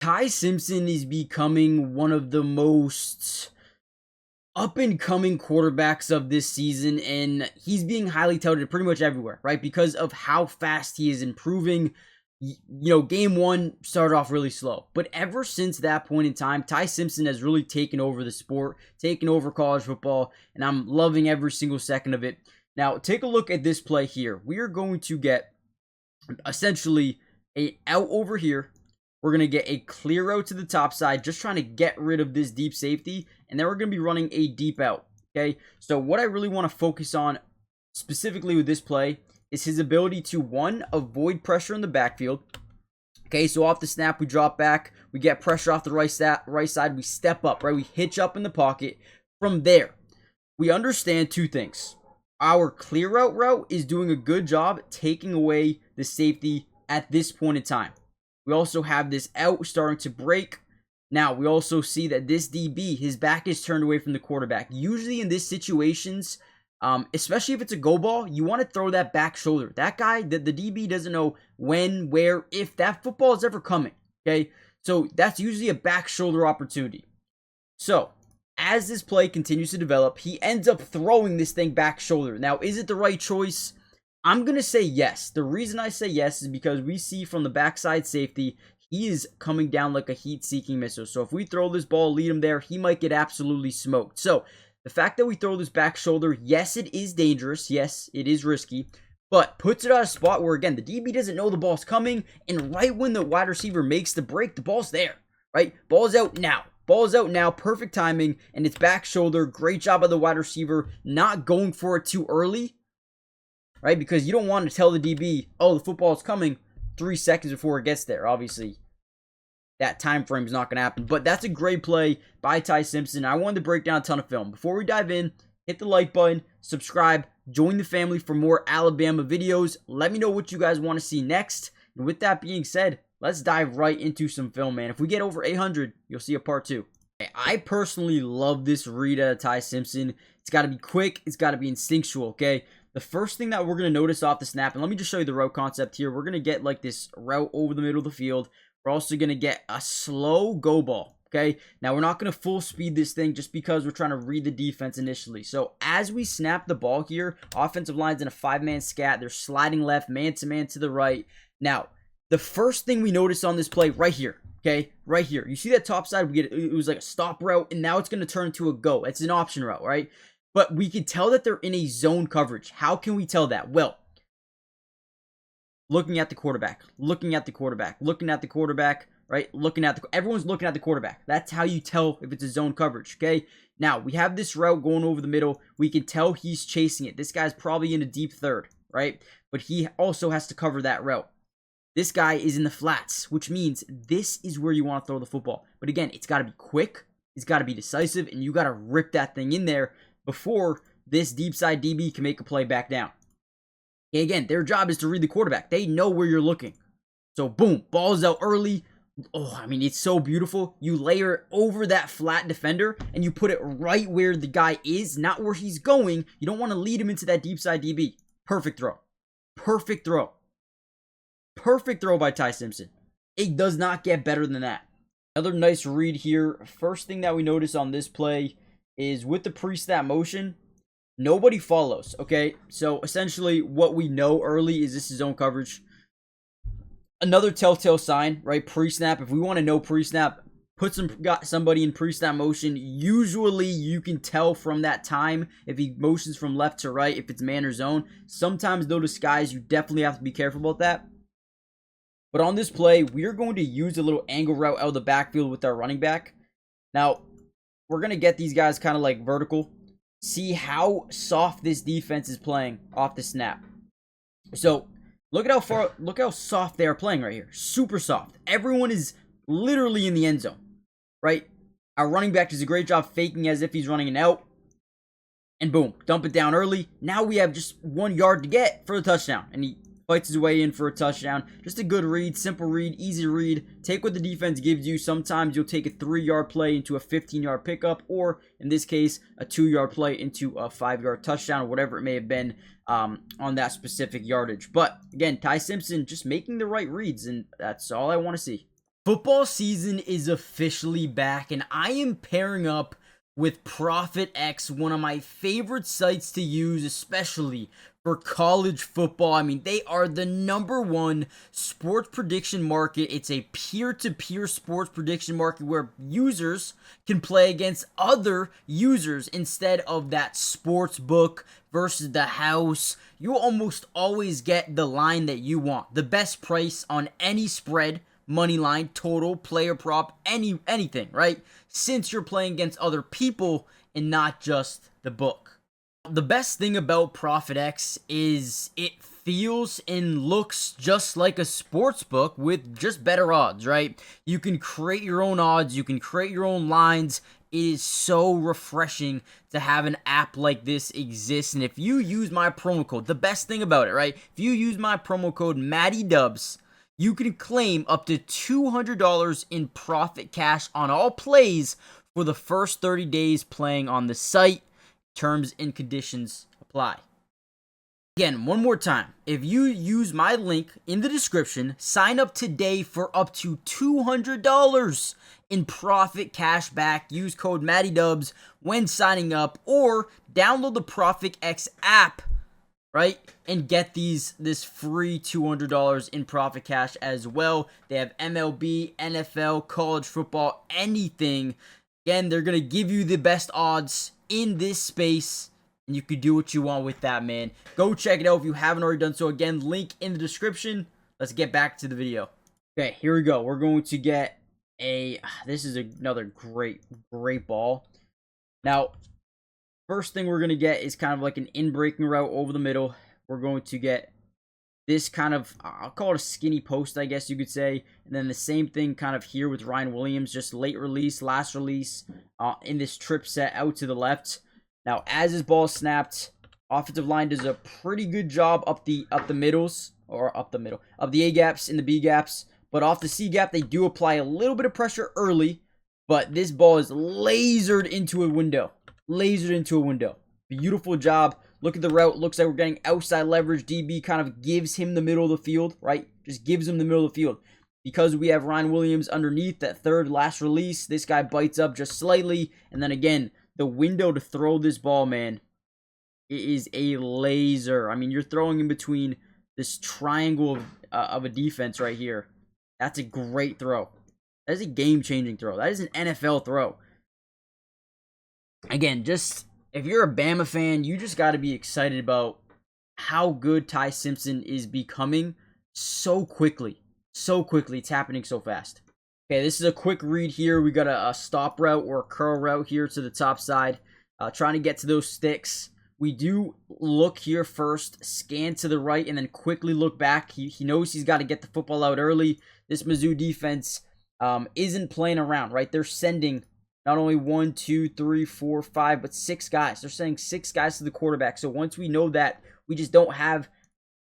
Tai Simpson is becoming one of the most up-and-coming quarterbacks of this season, and he's being highly touted pretty much everywhere, right? Because of how fast he is improving. Game one started off really slow, but ever since that point in time, Tai Simpson has really taken over the sport, taken over college football, and I'm loving every single second of it. Now, take a look at this play here. We are going to get essentially a out over here. We're going to get a clear out to the top side, just trying to get rid of this deep safety, and then we're going to be running a deep out, okay? So what I really want to focus on specifically with this play is his ability to, one, avoid pressure in the backfield. Okay, so off the snap, we drop back, we get pressure off the right side, we step up, right? We hitch up in the pocket. From there, we understand two things. Our clear out route is doing a good job taking away the safety at this point in time. We also have this out starting to break. Now, we also see that this DB, his back is turned away from the quarterback. Usually in these situations, especially if it's a go ball, you want to throw that back shoulder. That guy, the DB doesn't know when, where, if that football is ever coming, okay? So that's usually a back shoulder opportunity. So as this play continues to develop, he ends up throwing this thing back shoulder. Now, is it the right choice? I'm going to say yes. The reason I say yes is because we see from the backside safety, he is coming down like a heat-seeking missile. So if we throw this ball, lead him there, he might get absolutely smoked. So the fact that we throw this back shoulder, yes, it is dangerous. Yes, it is risky. But puts it at a spot where, again, the DB doesn't know the ball's coming. And right when the wide receiver makes the break, the ball's there, right? Ball's out now. Ball's out now. Perfect timing. And it's back shoulder. Great job by the wide receiver. Not going for it too early, right? Because you don't want to tell the DB, oh, the football's coming 3 seconds before it gets there. Obviously, that time frame is not going to happen. But that's a great play by Tai Simpson. I wanted to break down a ton of film. Before we dive in, hit the like button, subscribe, join the family for more Alabama videos. Let me know what you guys want to see next. And with that being said, let's dive right into some film, man. If we get over 800, you'll see a part 2. I personally love this read out of Tai Simpson. It's got to be quick. It's got to be instinctual, okay? The first thing that we're going to notice off the snap, and let me just show you the route concept here. We're going to get like this route over the middle of the field. We're also going to get a slow go ball, okay? Now, we're not going to full speed this thing just because we're trying to read the defense initially. So, as we snap the ball here, offensive line's in a 5-man scat. They're sliding left, man-to-man to the right. Now, the first thing we notice on this play right here, okay? Right here. You see that top side? It was like a stop route, and now it's going to turn into a go. It's an option route, right? But we can tell that they're in a zone coverage. How can we tell that? Well, looking at the quarterback, looking at the quarterback, looking at the quarterback, right? Everyone's looking at the quarterback. That's how you tell if it's a zone coverage, okay? Now, we have this route going over the middle. We can tell he's chasing it. This guy's probably in a deep third, right? But he also has to cover that route. This guy is in the flats, which means this is where you want to throw the football. But again, it's got to be quick. It's got to be decisive, and you got to rip that thing in there before this deep side DB can make a play back down. And again, their job is to read the quarterback. They know where you're looking. So, boom, ball's out early. Oh, I mean, it's so beautiful. You layer it over that flat defender, and you put it right where the guy is, not where he's going. You don't want to lead him into that deep side DB. Perfect throw. Perfect throw. Perfect throw by Tai Simpson. It does not get better than that. Another nice read here. First thing that we notice on this play is with the pre-snap motion, nobody follows, okay? So essentially what we know early is this is zone coverage. Another telltale sign, right? Pre-snap. If we want to know pre-snap, got somebody in pre-snap motion. Usually you can tell from that time if he motions from left to right, if it's man or zone. Sometimes they'll disguise. You definitely have to be careful about that. But on this play, we're going to use a little angle route out of the backfield with our running back. Now, we're going to get these guys kind of like vertical. See how soft this defense is playing off the snap. So, look how soft they are playing right here. Super soft. Everyone is literally in the end zone, right? Our running back does a great job faking as if he's running an out. And boom, dump it down early. Now we have just 1 yard to get for the touchdown. And he fights his way in for a touchdown. Just a good read, simple read, easy read. Take what the defense gives you. Sometimes you'll take a 3-yard play into a 15-yard pickup, or in this case, a 2-yard play into a 5-yard touchdown, or whatever it may have been on that specific yardage. But again, Tai Simpson just making the right reads, and that's all I want to see. Football season is officially back, and I am pairing up with ProfitX, one of my favorite sites to use, especially for college football. I mean, they are the #1 sports prediction market. It's a peer-to-peer sports prediction market where users can play against other users instead of that sports book versus the house. You almost always get the line that you want, the best price on any spread, money line, total, player prop, anything, right? Since you're playing against other people and not just the book. The best thing about ProfitX is it feels and looks just like a sports book with just better odds, right? You can create your own odds, you can create your own lines. It is so refreshing to have an app like this exist. And if you use my promo code, the best thing about it, right? If you use my promo code MattyDubs, you can claim up to $200 in profit cash on all plays for the first 30 days playing on the site. Terms and conditions apply. Again, one more time, if you use my link in the description, sign up today for up to $200 in profit cash back. Use code MattyDubs when signing up, or download the ProfitX app, right, and get this free $200 in profit cash as well. They have MLB, NFL, college football, anything. Again, they're going to give you the best odds in this space, and you can do what you want with that, man. Go check it out if you haven't already done so. Again, link in the description. Let's get back to the video. Okay, here we go. We're going to get this is another great ball. Now, first thing we're going to get is kind of like an in-breaking route over the middle. We're going to get this kind of, I'll call it a skinny post, I guess you could say. And then the same thing kind of here with Ryan Williams, just late release, last release in this trip set out to the left. Now, as his ball snapped, offensive line does a pretty good job up the middles, or up the A gaps and the B gaps. But off the C gap, they do apply a little bit of pressure early. But this ball is lasered into a window. Beautiful job. Look at the route. Looks like we're getting outside leverage. DB kind of gives him the middle of the field, right? Just gives him the middle of the field. Because we have Ryan Williams underneath that third last release, this guy bites up just slightly. And then again, the window to throw this ball, man, it is a laser. I mean, you're throwing in between this triangle of a defense right here. That's a great throw. That is a game-changing throw. That is an NFL throw. Again, just if you're a Bama fan, you just got to be excited about how good Tai Simpson is becoming so quickly. It's happening so fast. Okay, this is a quick read here. We got a stop route or a curl route here to the top side. Trying to get to those sticks. We do look here first, scan to the right, and then quickly look back. He knows he's got to get the football out early. This Mizzou defense isn't playing around, right? They're sending not only 1, 2, 3, 4, 5, but 6 guys. They're sending 6 guys to the quarterback. So once we know that, we just don't have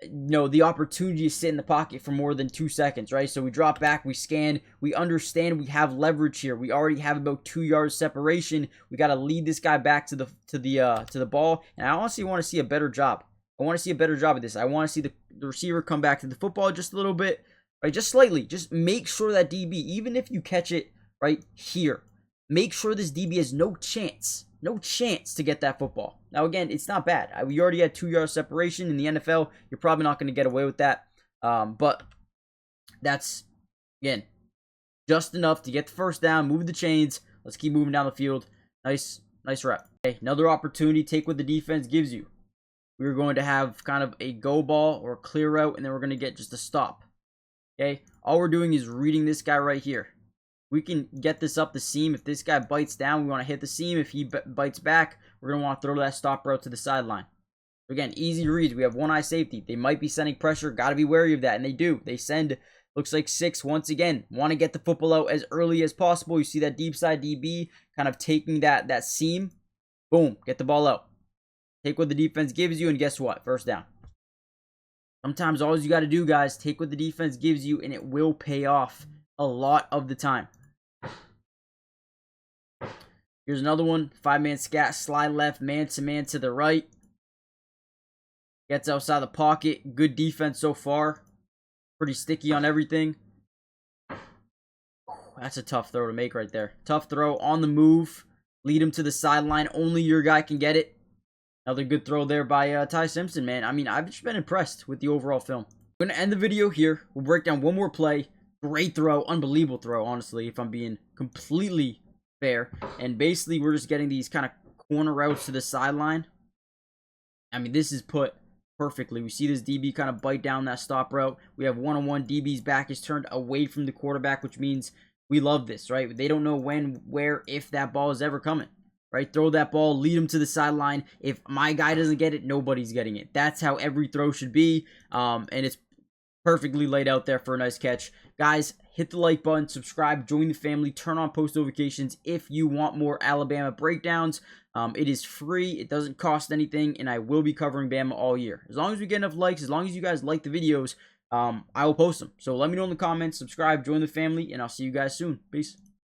the opportunity to sit in the pocket for more than 2 seconds, right? So we drop back, we scan, we understand we have leverage here. We already have about 2 yards separation. We got to lead this guy back to the ball, and I honestly want to see a better job. I want to see a better job of this. I want to see the receiver come back to the football just a little bit, right? Just slightly. Just make sure that DB, even if you catch it right here, make sure this DB has no chance to get that football. Now, again, it's not bad. We already had 2 yards separation in the NFL. You're probably not going to get away with that. But that's, again, just enough to get the first down, move the chains. Let's keep moving down the field. Nice rep. Okay, another opportunity. Take what the defense gives you. We're going to have kind of a go ball or a clear route, and then we're going to get just a stop. Okay, all we're doing is reading this guy right here. We can get this up the seam. If this guy bites down, we want to hit the seam. If he bites back, we're going to want to throw that stop route to the sideline. Again, easy reads. We have one eye safety. They might be sending pressure. Got to be wary of that, and they do. They send, looks like 6 once again. Want to get the football out as early as possible. You see that deep side DB kind of taking that seam. Boom, get the ball out. Take what the defense gives you, and guess what? First down. Sometimes all you got to do, guys, take what the defense gives you, and it will pay off a lot of the time. Here's another one. 5-man scat, slide left, man-to-man to the right. Gets outside the pocket. Good defense so far. Pretty sticky on everything. that's a tough throw to make right there. Tough throw on the move. Lead him to the sideline. Only your guy can get it. Another good throw there by Tai Simpson, man. I mean, I've just been impressed with the overall film. I'm going to end the video here. We'll break down one more play. Great throw. Unbelievable throw, honestly, if I'm being completely fair. And basically, we're just getting these kind of corner routes to the sideline. I mean, this is put perfectly. We see this DB kind of bite down that stop route. We have one-on-one. DB's back is turned away from the quarterback, which means we love this, right? They don't know when, where, if that ball is ever coming, right? Throw that ball, lead them to the sideline. If my guy doesn't get it, nobody's getting it. That's how every throw should be, and it's perfectly laid out there for a nice catch. Guys, hit the like button, subscribe, join the family, turn on post notifications if you want more Alabama breakdowns. It is free, it doesn't cost anything, and I will be covering Bama all year. As long as we get enough likes, as long as you guys like the videos, I will post them. So let me know in the comments, subscribe, join the family, and I'll see you guys soon. Peace.